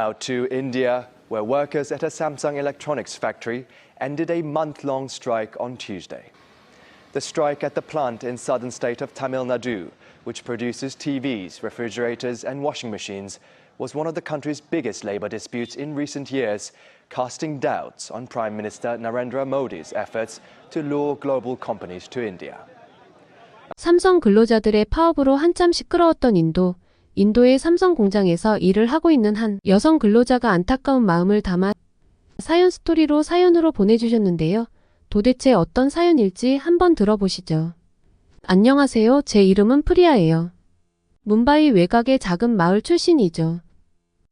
Now to India, where workers at a Samsung Electronics factory ended a month-long strike on Tuesday. The strike at the plant in southern state of Tamil Nadu, which produces TVs, refrigerators and washing machines, was one of the country's biggest labor disputes in recent years, casting doubts on Prime Minister Narendra Modi's efforts to lure global companies to India. 삼성 근로자들의 파업으로 한참 시끄러웠던 인도의 삼성 공장에서 일을 하고 있는 한 여성 근로자가 안타까운 마음을 담아 사연 스토리로 사연으로 보내주셨는데요. 도대체 어떤 사연일지 한번 들어보시죠. 안녕하세요. 제 이름은 프리아예요. 뭄바이 외곽의 작은 마을 출신이죠.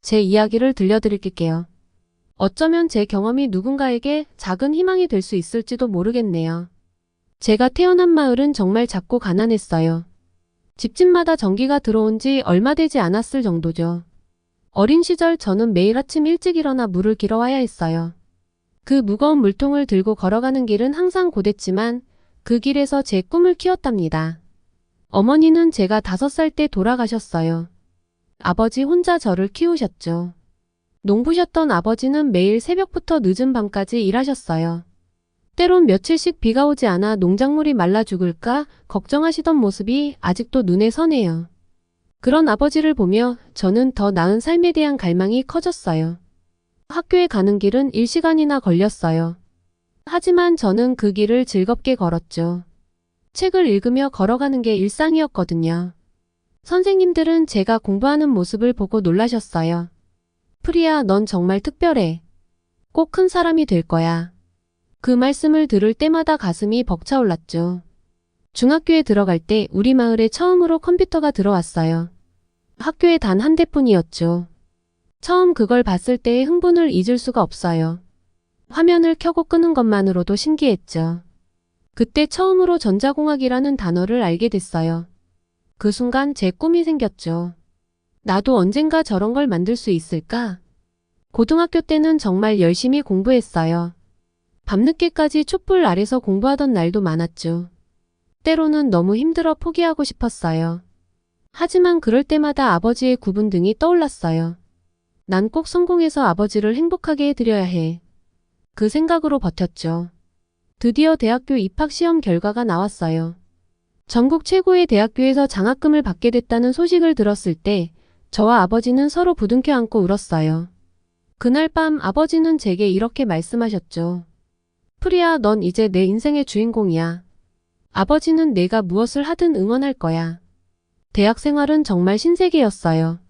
제 이야기를 들려드릴게요. 어쩌면 제 경험이 누군가에게 작은 희망이 될 수 있을지도 모르겠네요. 제가 태어난 마을은 정말 작고 가난했어요. 집집마다 전기가 들어온 지 얼마 되지 않았을 정도죠. 어린 시절 저는 매일 아침 일찍 일어나 물을 길어와야 했어요. 그 무거운 물통을 들고 걸어가는 길은 항상 고됐지만 그 길에서 제 꿈을 키웠답니다. 어머니는 제가 5살 때 돌아가셨어요. 아버지 혼자 저를 키우셨죠. 농부셨던 아버지는 매일 새벽부터 늦은 밤까지 일하셨어요. 때론 며칠씩 비가 오지 않아 농작물이 말라 죽을까 걱정하시던 모습이 아직도 눈에 선해요. 그런 아버지를 보며 저는 더 나은 삶에 대한 갈망이 커졌어요. 학교에 가는 길은 1시간이나 걸렸어요. 하지만 저는 그 길을 즐겁게 걸었죠. 책을 읽으며 걸어가는 게 일상이었거든요. 선생님들은 제가 공부하는 모습을 보고 놀라셨어요. 프리야, 넌 정말 특별해. 꼭 큰 사람이 될 거야. 그 말씀을 들을 때마다 가슴이 벅차올랐죠. 중학교에 들어갈 때 우리 마을에 처음으로 컴퓨터가 들어왔어요. 학교에 단 한 대뿐이었죠. 처음 그걸 봤을 때의 흥분을 잊을 수가 없어요. 화면을 켜고 끄는 것만으로도 신기했죠. 그때 처음으로 전자공학이라는 단어를 알게 됐어요. 그 순간 제 꿈이 생겼죠. 나도 언젠가 저런 걸 만들 수 있을까? 고등학교 때는 정말 열심히 공부했어요. 밤늦게까지 촛불 아래서 공부하던 날도 많았죠. 때로는 너무 힘들어 포기하고 싶었어요. 하지만 그럴 때마다 아버지의 구분 등이 떠올랐어요. 난 꼭 성공해서 아버지를 행복하게 해드려야 해. 그 생각으로 버텼죠. 드디어 대학교 입학 시험 결과가 나왔어요. 전국 최고의 대학교에서 장학금을 받게 됐다는 소식을 들었을 때 저와 아버지는 서로 부둥켜 안고 울었어요. 그날 밤 아버지는 제게 이렇게 말씀하셨죠. 프리야, 넌 이제 내 인생의 주인공이야. 아버지는 내가 무엇을 하든 응원할 거야. 대학 생활은 정말 신세계였어요.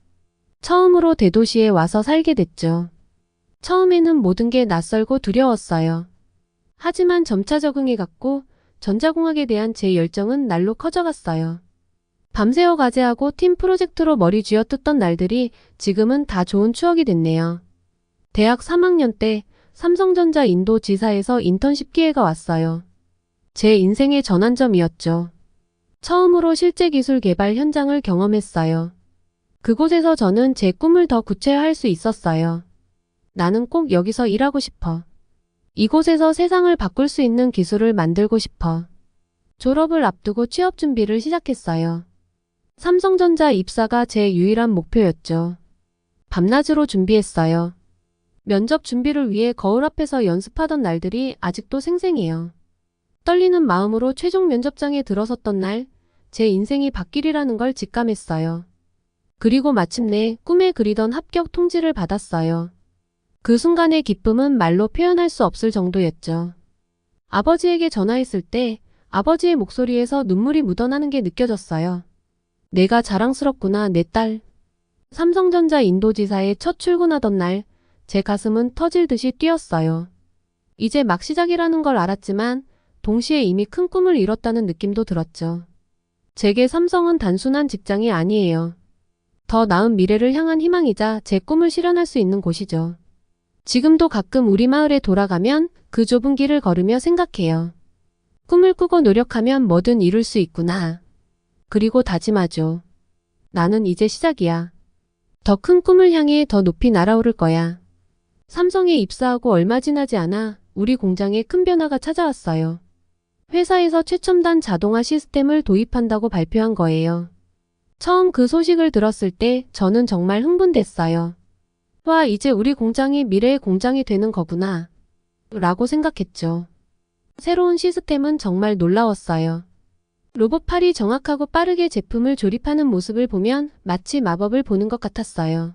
처음으로 대도시에 와서 살게 됐죠. 처음에는 모든 게 낯설고 두려웠어요. 하지만 점차 적응해갔고 전자공학에 대한 제 열정은 날로 커져갔어요. 밤새워 과제하고 팀 프로젝트로 머리 쥐어뜯던 날들이 지금은 다 좋은 추억이 됐네요. 대학 3학년 때 삼성전자 인도 지사에서 인턴십 기회가 왔어요. 제 인생의 전환점이었죠. 처음으로 실제 기술 개발 현장을 경험했어요. 그곳에서 저는 제 꿈을 더 구체화할 수 있었어요. 나는 꼭 여기서 일하고 싶어. 이곳에서 세상을 바꿀 수 있는 기술을 만들고 싶어. 졸업을 앞두고 취업 준비를 시작했어요. 삼성전자 입사가 제 유일한 목표였죠. 밤낮으로 준비했어요. 면접 준비를 위해 거울 앞에서 연습하던 날들이 아직도 생생해요. 떨리는 마음으로 최종 면접장에 들어섰던 날, 제 인생이 바뀌리라는 걸 직감했어요. 그리고 마침내 꿈에 그리던 합격 통지를 받았어요. 그 순간의 기쁨은 말로 표현할 수 없을 정도였죠. 아버지에게 전화했을 때 아버지의 목소리에서 눈물이 묻어나는 게 느껴졌어요. 내가 자랑스럽구나, 내 딸. 삼성전자 인도지사에 첫 출근하던 날, 제 가슴은 터질 듯이 뛰었어요. 이제 막 시작이라는 걸 알았지만 동시에 이미 큰 꿈을 이뤘다는 느낌도 들었죠. 제게 삼성은 단순한 직장이 아니에요. 더 나은 미래를 향한 희망이자 제 꿈을 실현할 수 있는 곳이죠. 지금도 가끔 우리 마을에 돌아가면 그 좁은 길을 걸으며 생각해요. 꿈을 꾸고 노력하면 뭐든 이룰 수 있구나. 그리고 다짐하죠. 나는 이제 시작이야. 더 큰 꿈을 향해 더 높이 날아오를 거야. 삼성에 입사하고 얼마 지나지 않아 우리 공장에 큰 변화가 찾아왔어요. 회사에서 최첨단 자동화 시스템을 도입한다고 발표한 거예요. 처음 그 소식을 들었을 때 저는 정말 흥분됐어요. 와, 이제 우리 공장이 미래의 공장이 되는 거구나. 라고 생각했죠. 새로운 시스템은 정말 놀라웠어요. 로봇팔이 정확하고 빠르게 제품을 조립하는 모습을 보면 마치 마법을 보는 것 같았어요.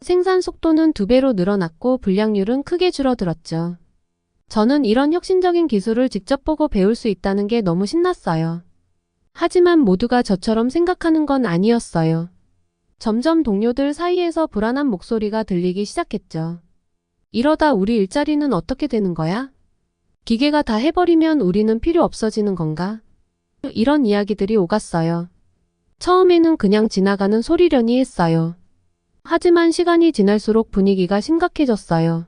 생산 속도는 2배로 늘어났고 불량률은 크게 줄어들었죠. 저는 이런 혁신적인 기술을 직접 보고 배울 수 있다는 게 너무 신났어요. 하지만 모두가 저처럼 생각하는 건 아니었어요. 점점 동료들 사이에서 불안한 목소리가 들리기 시작했죠. 이러다 우리 일자리는 어떻게 되는 거야? 기계가 다 해버리면 우리는 필요 없어지는 건가? 이런 이야기들이 오갔어요. 처음에는 그냥 지나가는 소리려니 했어요. 하지만 시간이 지날수록 분위기가 심각해졌어요.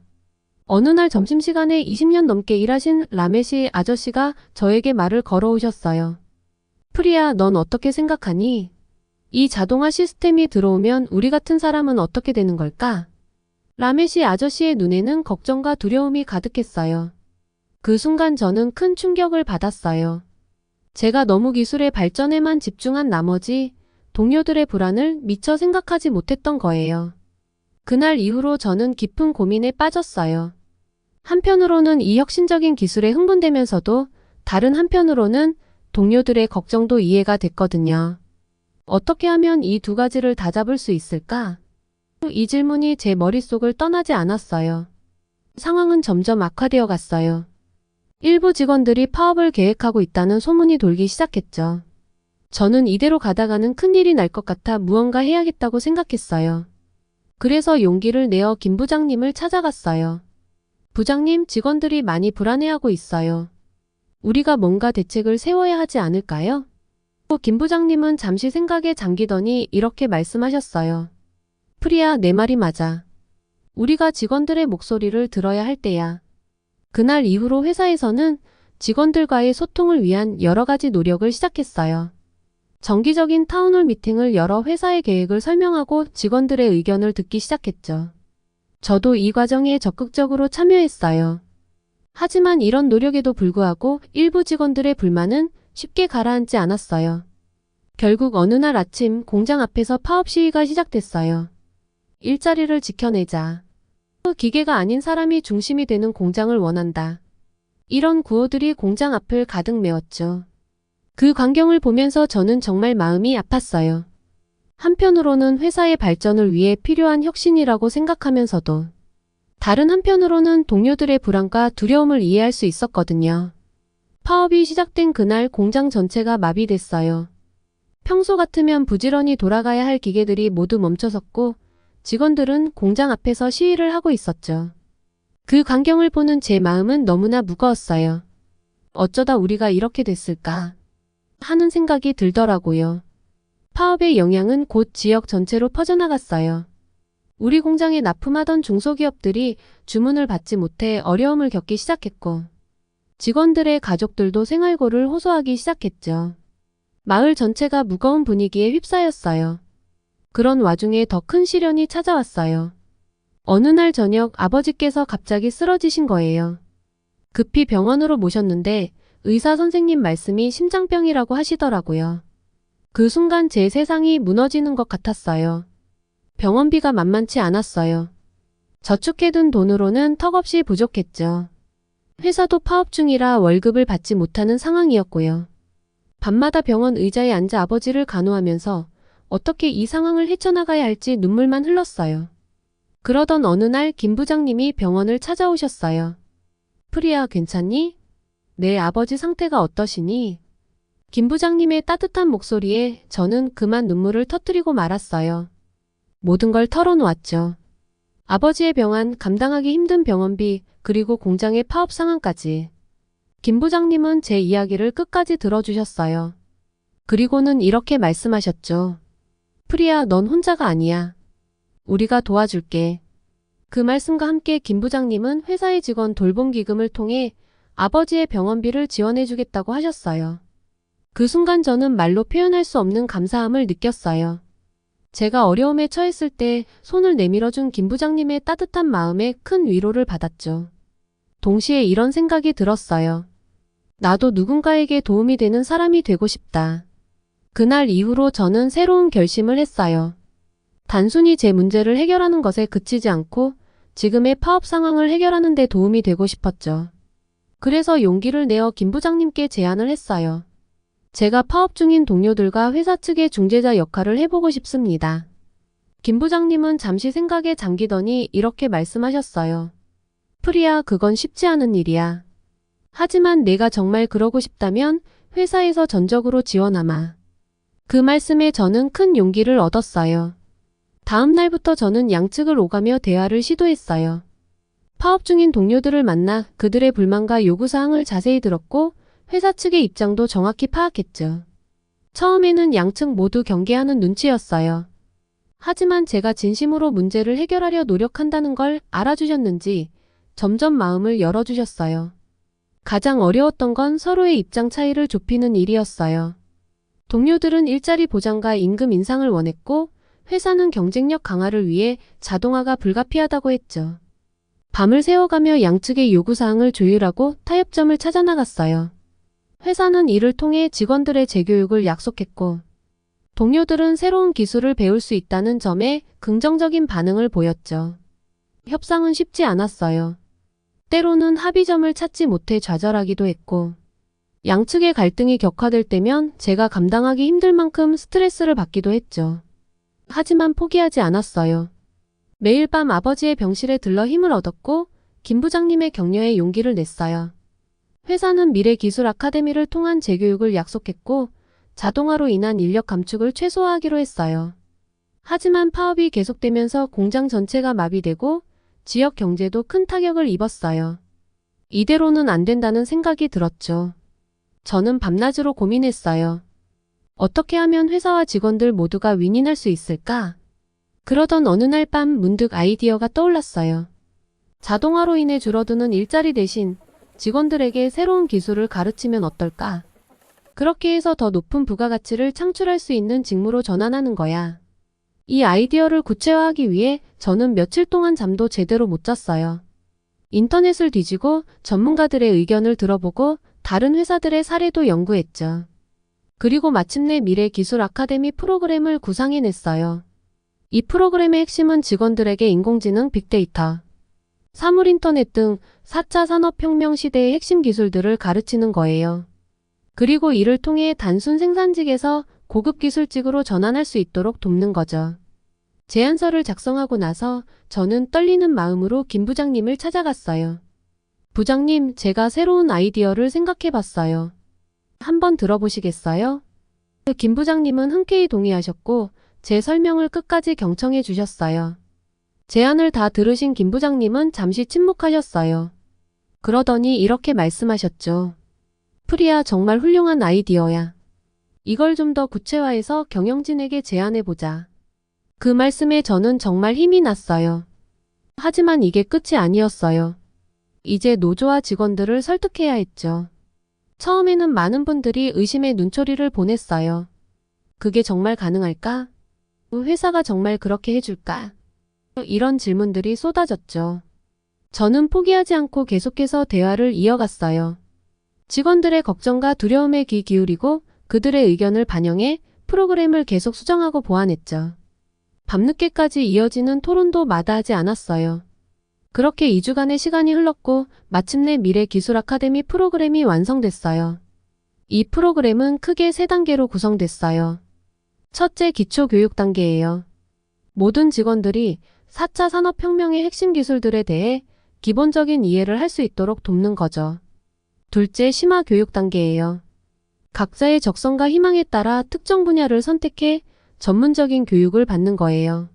어느 날 점심시간에 20년 넘게 일하신 라메시 아저씨가 저에게 말을 걸어오셨어요. 프리야, 넌 어떻게 생각하니? 이 자동화 시스템이 들어오면 우리 같은 사람은 어떻게 되는 걸까? 라메시 아저씨의 눈에는 걱정과 두려움이 가득했어요. 그 순간 저는 큰 충격을 받았어요. 제가 너무 기술의 발전에만 집중한 나머지 동료들의 불안을 미처 생각하지 못했던 거예요. 그날 이후로 저는 깊은 고민에 빠졌어요. 한편으로는 이 혁신적인 기술에 흥분되면서도 다른 한편으로는 동료들의 걱정도 이해가 됐거든요. 어떻게 하면 이 두 가지를 다 잡을 수 있을까? 이 질문이 제 머릿속을 떠나지 않았어요. 상황은 점점 악화되어 갔어요. 일부 직원들이 파업을 계획하고 있다는 소문이 돌기 시작했죠. 저는 이대로 가다가는 큰일이 날 것 같아 무언가 해야겠다고 생각했어요. 그래서 용기를 내어 김 부장님을 찾아갔어요. 부장님, 직원들이 많이 불안해하고 있어요. 우리가 뭔가 대책을 세워야 하지 않을까요? 김 부장님은 잠시 생각에 잠기더니 이렇게 말씀하셨어요. 프리야, 내 말이 맞아. 우리가 직원들의 목소리를 들어야 할 때야. 그날 이후로 회사에서는 직원들과의 소통을 위한 여러 가지 노력을 시작했어요. 정기적인 타운홀 미팅을 열어 회사의 계획을 설명하고 직원들의 의견을 듣기 시작했죠. 저도 이 과정에 적극적으로 참여했어요. 하지만 이런 노력에도 불구하고 일부 직원들의 불만은 쉽게 가라앉지 않았어요. 결국 어느 날 아침 공장 앞에서 파업 시위가 시작됐어요. 일자리를 지켜내자. 기계가 아닌 사람이 중심이 되는 공장을 원한다. 이런 구호들이 공장 앞을 가득 메웠죠. 그 광경을 보면서 저는 정말 마음이 아팠어요. 한편으로는 회사의 발전을 위해 필요한 혁신이라고 생각하면서도 다른 한편으로는 동료들의 불안과 두려움을 이해할 수 있었거든요. 파업이 시작된 그날 공장 전체가 마비됐어요. 평소 같으면 부지런히 돌아가야 할 기계들이 모두 멈춰섰고 직원들은 공장 앞에서 시위를 하고 있었죠. 그 광경을 보는 제 마음은 너무나 무거웠어요. 어쩌다 우리가 이렇게 됐을까 하는 생각이 들더라고요. 파업의 영향은 곧 지역 전체로 퍼져나갔어요. 우리 공장에 납품하던 중소기업들이 주문을 받지 못해 어려움을 겪기 시작했고 직원들의 가족들도 생활고를 호소하기 시작했죠. 마을 전체가 무거운 분위기에 휩싸였어요. 그런 와중에 더 큰 시련이 찾아왔어요. 어느 날 저녁 아버지께서 갑자기 쓰러지신 거예요. 급히 병원으로 모셨는데 의사 선생님 말씀이 심장병이라고 하시더라고요. 그 순간 제 세상이 무너지는 것 같았어요. 병원비가 만만치 않았어요. 저축해둔 돈으로는 턱없이 부족했죠. 회사도 파업 중이라 월급을 받지 못하는 상황이었고요. 밤마다 병원 의자에 앉아 아버지를 간호하면서 어떻게 이 상황을 헤쳐나가야 할지 눈물만 흘렀어요. 그러던 어느 날 김 부장님이 병원을 찾아오셨어요. 프리야, 괜찮니? 내 아버지 상태가 어떠시니? 김 부장님의 따뜻한 목소리에 저는 그만 눈물을 터뜨리고 말았어요. 모든 걸 털어놓았죠. 아버지의 병환, 감당하기 힘든 병원비, 그리고 공장의 파업 상황까지. 김 부장님은 제 이야기를 끝까지 들어주셨어요. 그리고는 이렇게 말씀하셨죠. 프리야, 넌 혼자가 아니야. 우리가 도와줄게. 그 말씀과 함께 김 부장님은 회사의 직원 돌봄 기금을 통해 아버지의 병원비를 지원해주겠다고 하셨어요. 그 순간 저는 말로 표현할 수 없는 감사함을 느꼈어요. 제가 어려움에 처했을 때 손을 내밀어준 김 부장님의 따뜻한 마음에 큰 위로를 받았죠. 동시에 이런 생각이 들었어요. 나도 누군가에게 도움이 되는 사람이 되고 싶다. 그날 이후로 저는 새로운 결심을 했어요. 단순히 제 문제를 해결하는 것에 그치지 않고 지금의 파업 상황을 해결하는 데 도움이 되고 싶었죠. 그래서 용기를 내어 김 부장님께 제안을 했어요. 제가 파업 중인 동료들과 회사 측의 중재자 역할을 해보고 싶습니다. 김 부장님은 잠시 생각에 잠기더니 이렇게 말씀하셨어요. 프리야, 그건 쉽지 않은 일이야. 하지만 내가 정말 그러고 싶다면 회사에서 전적으로 지원하마. 그 말씀에 저는 큰 용기를 얻었어요. 다음 날부터 저는 양측을 오가며 대화를 시도했어요. 파업 중인 동료들을 만나 그들의 불만과 요구사항을 자세히 들었고 회사 측의 입장도 정확히 파악했죠. 처음에는 양측 모두 경계하는 눈치였어요. 하지만 제가 진심으로 문제를 해결하려 노력한다는 걸 알아주셨는지 점점 마음을 열어주셨어요. 가장 어려웠던 건 서로의 입장 차이를 좁히는 일이었어요. 동료들은 일자리 보장과 임금 인상을 원했고 회사는 경쟁력 강화를 위해 자동화가 불가피하다고 했죠. 밤을 새워가며 양측의 요구사항을 조율하고 타협점을 찾아 나갔어요. 회사는 이를 통해 직원들의 재교육을 약속했고 동료들은 새로운 기술을 배울 수 있다는 점에 긍정적인 반응을 보였죠. 협상은 쉽지 않았어요. 때로는 합의점을 찾지 못해 좌절하기도 했고 양측의 갈등이 격화될 때면 제가 감당하기 힘들 만큼 스트레스를 받기도 했죠. 하지만 포기하지 않았어요. 매일 밤 아버지의 병실에 들러 힘을 얻었고 김 부장님의 격려에 용기를 냈어요. 회사는 미래기술 아카데미를 통한 재교육을 약속했고 자동화로 인한 인력 감축을 최소화하기로 했어요. 하지만 파업이 계속되면서 공장 전체가 마비되고 지역 경제도 큰 타격을 입었어요. 이대로는 안 된다는 생각이 들었죠. 저는 밤낮으로 고민했어요. 어떻게 하면 회사와 직원들 모두가 윈윈할 수 있을까? 그러던 어느 날 밤 문득 아이디어가 떠올랐어요. 자동화로 인해 줄어드는 일자리 대신 직원들에게 새로운 기술을 가르치면 어떨까? 그렇게 해서 더 높은 부가가치를 창출할 수 있는 직무로 전환하는 거야. 이 아이디어를 구체화하기 위해 저는 며칠 동안 잠도 제대로 못 잤어요. 인터넷을 뒤지고 전문가들의 의견을 들어보고 다른 회사들의 사례도 연구했죠. 그리고 마침내 미래기술 아카데미 프로그램을 구상해냈어요. 이 프로그램의 핵심은 직원들에게 인공지능, 빅데이터, 사물인터넷 등 4차 산업혁명 시대의 핵심 기술들을 가르치는 거예요. 그리고 이를 통해 단순 생산직에서 고급 기술직으로 전환할 수 있도록 돕는 거죠. 제안서를 작성하고 나서 저는 떨리는 마음으로 김 부장님을 찾아갔어요. 부장님, 제가 새로운 아이디어를 생각해봤어요. 한번 들어보시겠어요? 김 부장님은 흔쾌히 동의하셨고 제 설명을 끝까지 경청해 주셨어요. 제안을 다 들으신 김 부장님은 잠시 침묵하셨어요. 그러더니 이렇게 말씀하셨죠. 프리야, 정말 훌륭한 아이디어야. 이걸 좀 더 구체화해서 경영진에게 제안해보자. 그 말씀에 저는 정말 힘이 났어요. 하지만 이게 끝이 아니었어요. 이제 노조와 직원들을 설득해야 했죠. 처음에는 많은 분들이 의심의 눈초리를 보냈어요. 그게 정말 가능할까? 회사가 정말 그렇게 해줄까? 이런 질문들이 쏟아졌죠. 저는 포기하지 않고 계속해서 대화를 이어갔어요. 직원들의 걱정과 두려움에 귀 기울이고 그들의 의견을 반영해 프로그램을 계속 수정하고 보완했죠. 밤늦게까지 이어지는 토론도 마다하지 않았어요. 그렇게 2주간의 시간이 흘렀고 마침내 미래기술 아카데미 프로그램이 완성됐어요. 이 프로그램은 크게 3단계로 구성됐어요. 첫째, 기초교육 단계예요. 모든 직원들이 4차 산업혁명의 핵심 기술들에 대해 기본적인 이해를 할 수 있도록 돕는 거죠. 둘째, 심화교육 단계예요. 각자의 적성과 희망에 따라 특정 분야를 선택해 전문적인 교육을 받는 거예요.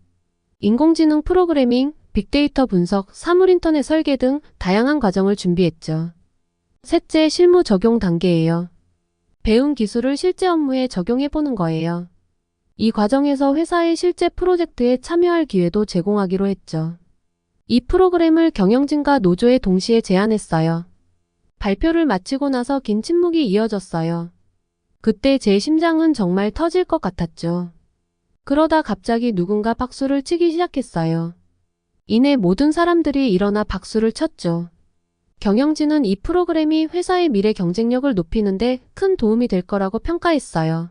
인공지능 프로그래밍, 빅데이터 분석, 사물인터넷 설계 등 다양한 과정을 준비했죠. 셋째, 실무 적용 단계예요. 배운 기술을 실제 업무에 적용해보는 거예요. 이 과정에서 회사의 실제 프로젝트에 참여할 기회도 제공하기로 했죠. 이 프로그램을 경영진과 노조에 동시에 제안했어요. 발표를 마치고 나서 긴 침묵이 이어졌어요. 그때 제 심장은 정말 터질 것 같았죠. 그러다 갑자기 누군가 박수를 치기 시작했어요. 이내 모든 사람들이 일어나 박수를 쳤죠. 경영진은 이 프로그램이 회사의 미래 경쟁력을 높이는데 큰 도움이 될 거라고 평가했어요.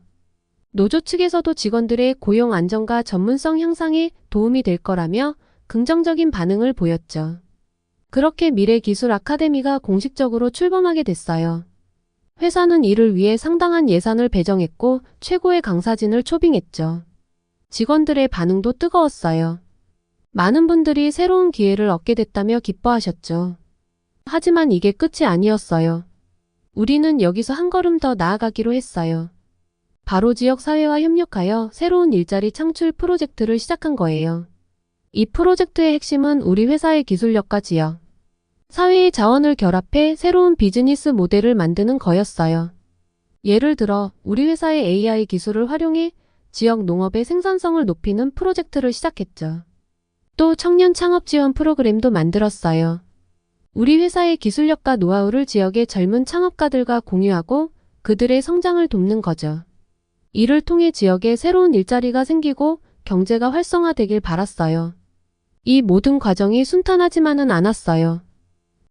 노조 측에서도 직원들의 고용 안정과 전문성 향상에 도움이 될 거라며 긍정적인 반응을 보였죠. 그렇게 미래기술 아카데미가 공식적으로 출범하게 됐어요. 회사는 이를 위해 상당한 예산을 배정했고 최고의 강사진을 초빙했죠. 직원들의 반응도 뜨거웠어요. 많은 분들이 새로운 기회를 얻게 됐다며 기뻐하셨죠. 하지만 이게 끝이 아니었어요. 우리는 여기서 한 걸음 더 나아가기로 했어요. 바로 지역사회와 협력하여 새로운 일자리 창출 프로젝트를 시작한 거예요. 이 프로젝트의 핵심은 우리 회사의 기술력과 지역, 사회의 자원을 결합해 새로운 비즈니스 모델을 만드는 거였어요. 예를 들어 우리 회사의 AI 기술을 활용해 지역 농업의 생산성을 높이는 프로젝트를 시작했죠. 또 청년 창업 지원 프로그램도 만들었어요. 우리 회사의 기술력과 노하우를 지역의 젊은 창업가들과 공유하고 그들의 성장을 돕는 거죠. 이를 통해 지역에 새로운 일자리가 생기고 경제가 활성화되길 바랐어요. 이 모든 과정이 순탄하지만은 않았어요.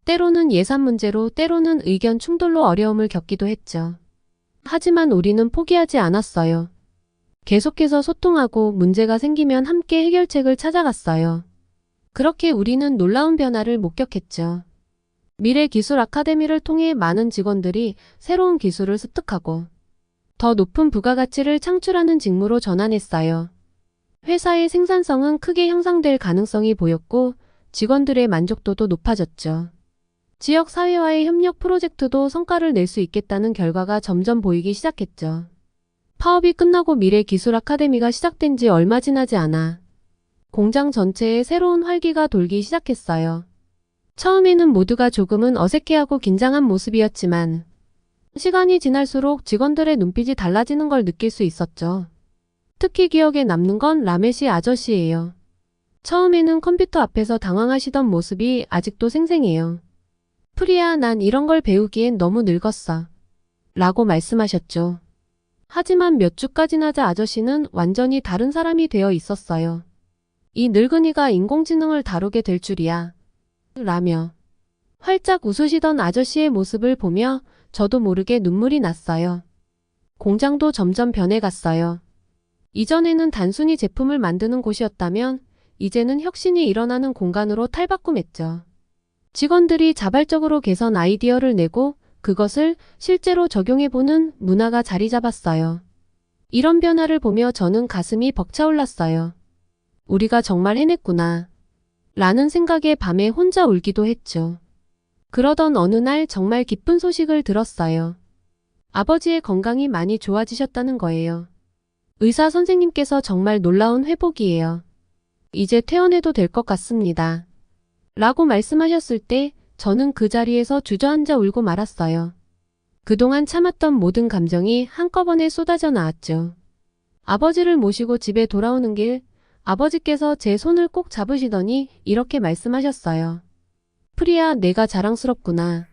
때로는 예산 문제로, 때로는 의견 충돌로 어려움을 겪기도 했죠. 하지만 우리는 포기하지 않았어요. 계속해서 소통하고 문제가 생기면 함께 해결책을 찾아갔어요. 그렇게 우리는 놀라운 변화를 목격했죠. 미래기술 아카데미를 통해 많은 직원들이 새로운 기술을 습득하고 더 높은 부가가치를 창출하는 직무로 전환했어요. 회사의 생산성은 크게 향상될 가능성이 보였고 직원들의 만족도도 높아졌죠. 지역 사회와의 협력 프로젝트도 성과를 낼 수 있겠다는 결과가 점점 보이기 시작했죠. 파업이 끝나고 미래기술 아카데미가 시작된 지 얼마 지나지 않아 공장 전체에 새로운 활기가 돌기 시작했어요. 처음에는 모두가 조금은 어색해하고 긴장한 모습이었지만 시간이 지날수록 직원들의 눈빛이 달라지는 걸 느낄 수 있었죠. 특히 기억에 남는 건 라메시 아저씨예요. 처음에는 컴퓨터 앞에서 당황하시던 모습이 아직도 생생해요. 프리야, 난 이런 걸 배우기엔 너무 늙었어. 라고 말씀하셨죠. 하지만 몇 주가 지나자 아저씨는 완전히 다른 사람이 되어 있었어요. 이 늙은이가 인공지능을 다루게 될 줄이야. 라며 활짝 웃으시던 아저씨의 모습을 보며 저도 모르게 눈물이 났어요. 공장도 점점 변해갔어요. 이전에는 단순히 제품을 만드는 곳이었다면 이제는 혁신이 일어나는 공간으로 탈바꿈했죠. 직원들이 자발적으로 개선 아이디어를 내고 그것을 실제로 적용해보는 문화가 자리 잡았어요. 이런 변화를 보며 저는 가슴이 벅차올랐어요. 우리가 정말 해냈구나. 라는 생각에 밤에 혼자 울기도 했죠. 그러던 어느 날 정말 기쁜 소식을 들었어요. 아버지의 건강이 많이 좋아지셨다는 거예요. 의사 선생님께서 정말 놀라운 회복이에요. 이제 퇴원해도 될 것 같습니다. 라고 말씀하셨을 때 저는 그 자리에서 주저앉아 울고 말았어요. 그동안 참았던 모든 감정이 한꺼번에 쏟아져 나왔죠. 아버지를 모시고 집에 돌아오는 길, 아버지께서 제 손을 꼭 잡으시더니 이렇게 말씀하셨어요. 프리야, 내가 자랑스럽구나.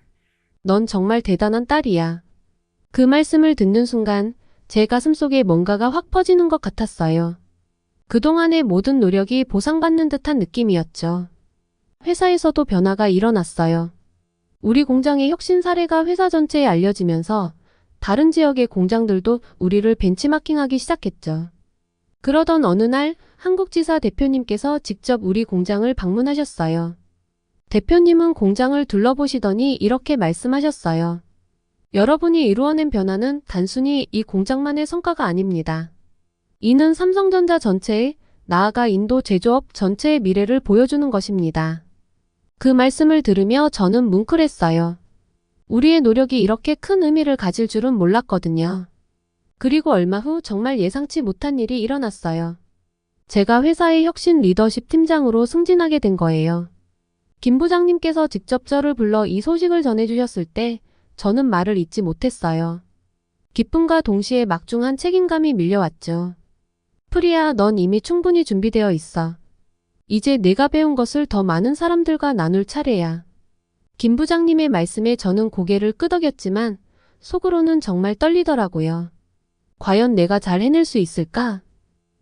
넌 정말 대단한 딸이야. 그 말씀을 듣는 순간 제 가슴속에 뭔가가 확 퍼지는 것 같았어요. 그동안의 모든 노력이 보상받는 듯한 느낌이었죠. 회사에서도 변화가 일어났어요. 우리 공장의 혁신 사례가 회사 전체에 알려지면서 다른 지역의 공장들도 우리를 벤치마킹하기 시작했죠. 그러던 어느 날 한국지사 대표님께서 직접 우리 공장을 방문하셨어요. 대표님은 공장을 둘러보시더니 이렇게 말씀하셨어요. 여러분이 이루어낸 변화는 단순히 이 공장만의 성과가 아닙니다. 이는 삼성전자 전체의, 나아가 인도 제조업 전체의 미래를 보여주는 것입니다. 그 말씀을 들으며 저는 뭉클했어요. 우리의 노력이 이렇게 큰 의미를 가질 줄은 몰랐거든요. 그리고 얼마 후 정말 예상치 못한 일이 일어났어요. 제가 회사의 혁신 리더십 팀장으로 승진하게 된 거예요. 김 부장님께서 직접 저를 불러 이 소식을 전해주셨을 때 저는 말을 잇지 못했어요. 기쁨과 동시에 막중한 책임감이 밀려왔죠. 프리야, 넌 이미 충분히 준비되어 있어. 이제 내가 배운 것을 더 많은 사람들과 나눌 차례야. 김 부장님의 말씀에 저는 고개를 끄덕였지만 속으로는 정말 떨리더라고요. 과연 내가 잘 해낼 수 있을까?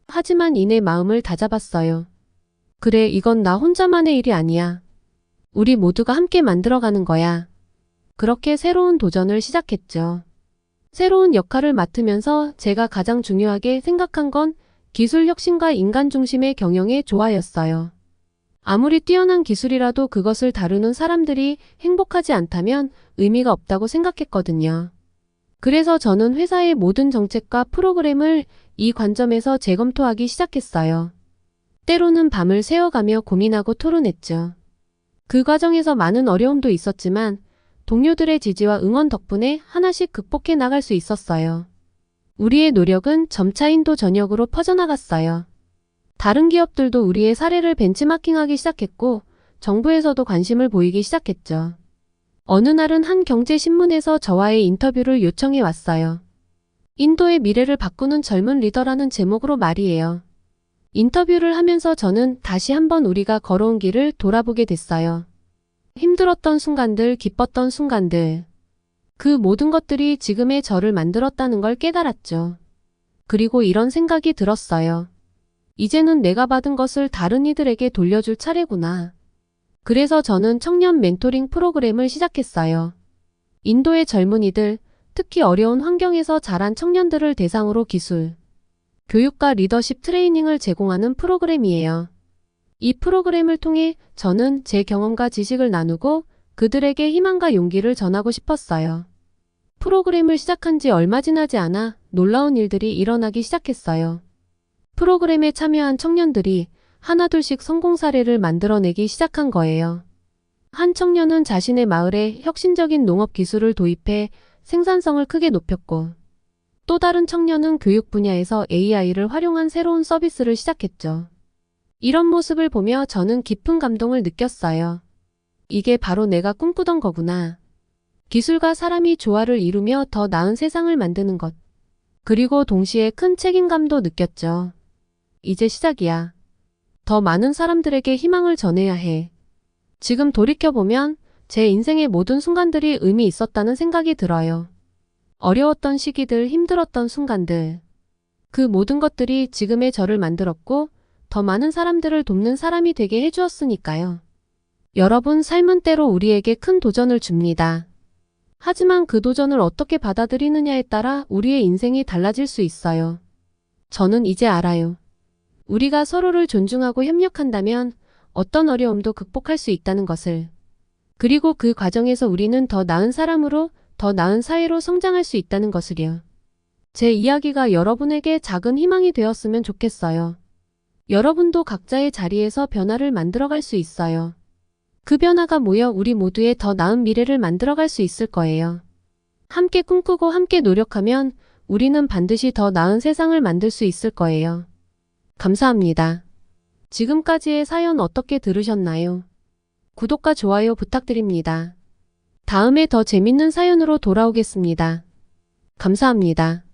하지만 이내 마음을 다잡았어요. 그래, 이건 나 혼자만의 일이 아니야. 우리 모두가 함께 만들어가는 거야. 그렇게 새로운 도전을 시작했죠. 새로운 역할을 맡으면서 제가 가장 중요하게 생각한 건 기술 혁신과 인간 중심의 경영의 조화였어요. 아무리 뛰어난 기술이라도 그것을 다루는 사람들이 행복하지 않다면 의미가 없다고 생각했거든요. 그래서 저는 회사의 모든 정책과 프로그램을 이 관점에서 재검토하기 시작했어요. 때로는 밤을 새워가며 고민하고 토론했죠. 그 과정에서 많은 어려움도 있었지만 동료들의 지지와 응원 덕분에 하나씩 극복해 나갈 수 있었어요. 우리의 노력은 점차 인도 전역으로 퍼져나갔어요. 다른 기업들도 우리의 사례를 벤치마킹하기 시작했고 정부에서도 관심을 보이기 시작했죠. 어느 날은 한 경제신문에서 저와의 인터뷰를 요청해 왔어요. 인도의 미래를 바꾸는 젊은 리더라는 제목으로 말이에요. 인터뷰를 하면서 저는 다시 한번 우리가 걸어온 길을 돌아보게 됐어요. 힘들었던 순간들, 기뻤던 순간들. 그 모든 것들이 지금의 저를 만들었다는 걸 깨달았죠. 그리고 이런 생각이 들었어요. 이제는 내가 받은 것을 다른 이들에게 돌려줄 차례구나. 그래서 저는 청년 멘토링 프로그램을 시작했어요. 인도의 젊은이들, 특히 어려운 환경에서 자란 청년들을 대상으로 기술, 교육과 리더십 트레이닝을 제공하는 프로그램이에요. 이 프로그램을 통해 저는 제 경험과 지식을 나누고 그들에게 희망과 용기를 전하고 싶었어요. 프로그램을 시작한 지 얼마 지나지 않아 놀라운 일들이 일어나기 시작했어요. 프로그램에 참여한 청년들이 하나둘씩 성공 사례를 만들어내기 시작한 거예요. 한 청년은 자신의 마을에 혁신적인 농업 기술을 도입해 생산성을 크게 높였고, 또 다른 청년은 교육 분야에서 AI를 활용한 새로운 서비스를 시작했죠. 이런 모습을 보며 저는 깊은 감동을 느꼈어요. 이게 바로 내가 꿈꾸던 거구나. 기술과 사람이 조화를 이루며 더 나은 세상을 만드는 것. 그리고 동시에 큰 책임감도 느꼈죠. 이제 시작이야. 더 많은 사람들에게 희망을 전해야 해. 지금 돌이켜보면 제 인생의 모든 순간들이 의미 있었다는 생각이 들어요. 어려웠던 시기들, 힘들었던 순간들. 그 모든 것들이 지금의 저를 만들었고 더 많은 사람들을 돕는 사람이 되게 해주었으니까요. 여러분, 삶은 때로 우리에게 큰 도전을 줍니다. 하지만 그 도전을 어떻게 받아들이느냐에 따라 우리의 인생이 달라질 수 있어요. 저는 이제 알아요. 우리가 서로를 존중하고 협력한다면 어떤 어려움도 극복할 수 있다는 것을. 그리고 그 과정에서 우리는 더 나은 사람으로, 더 나은 사회로 성장할 수 있다는 것을요. 제 이야기가 여러분에게 작은 희망이 되었으면 좋겠어요. 여러분도 각자의 자리에서 변화를 만들어갈 수 있어요. 그 변화가 모여 우리 모두의 더 나은 미래를 만들어갈 수 있을 거예요. 함께 꿈꾸고 함께 노력하면 우리는 반드시 더 나은 세상을 만들 수 있을 거예요. 감사합니다. 지금까지의 사연 어떻게 들으셨나요? 구독과 좋아요 부탁드립니다. 다음에 더 재밌는 사연으로 돌아오겠습니다. 감사합니다.